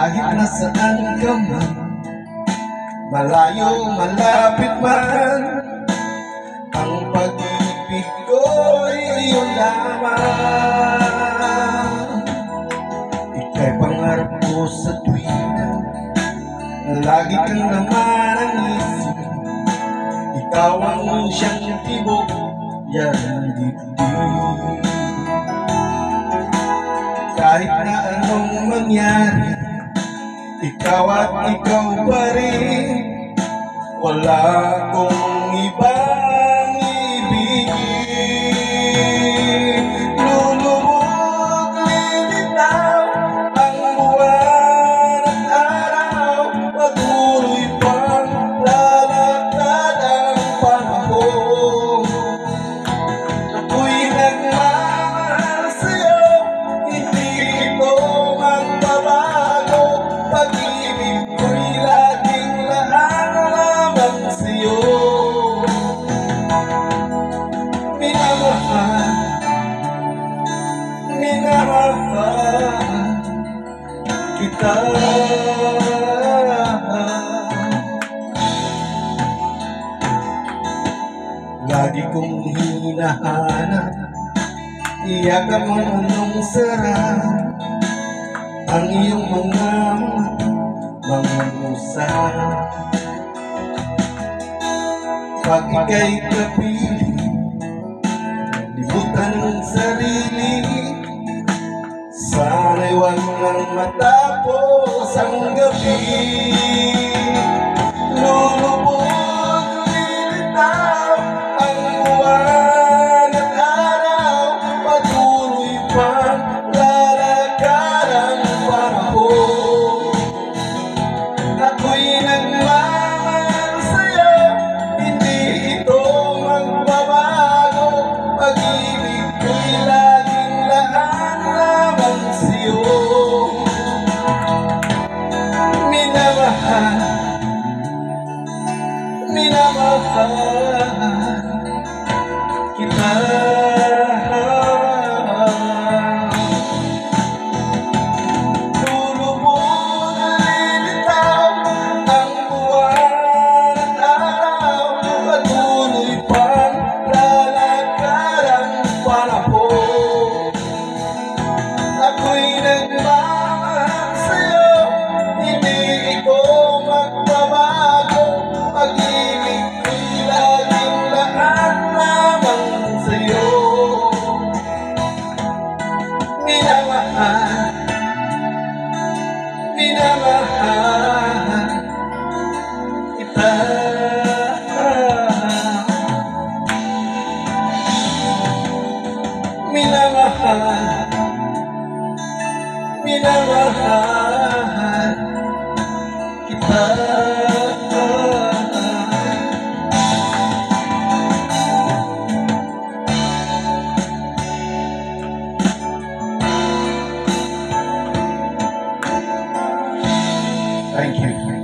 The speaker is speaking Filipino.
Kahit nasaan ka man, malayo, malapit man, ang pag-ibig ko'y iyong lamang. Ika'y pangarap ko sa tuwina, lagi kang naman ang isip. Ikaw ang siyang tibok, yan dibdib. Kahit na anong mangyari, ikaw at ikaw pa rin. Wala akong ibang ibigin. Lulubog, lilitaw ang buwan at araw, patuloy pang lalakad ang panahon. Ako'y nagmamahal sa'yo, hindi ito magbabago. Pag-ibig ko'y laging laan lamang sa'yo. Minamahal, minamahal kita. Lagi kong hinahanap, iyakap mo nung sarap ang iyong mga usap. Pag ika'y kapili, libutan ang sarili. Sana'y wag nang matapos ang gabi. Lulubog, lilitaw ang buwan at araw, patuloy pang lalakad ang panahon. Ako'y nagmamahal sa'yo, hindi ito magbabago. Pag-ibig ko'y laging laan lamang sa'yo. Minamahal, minamahal kita. Lulubog, lilitaw ang buwan at araw, patuloy pang lalakad ang panahon. Ako'y nagmamahal sa'yo, hindi ito magbabago. Pag-ibig ko'y laging laan lamang sa'yo. Minamahal, minamahal kita. Minamahal, minamahal kita. Thank you.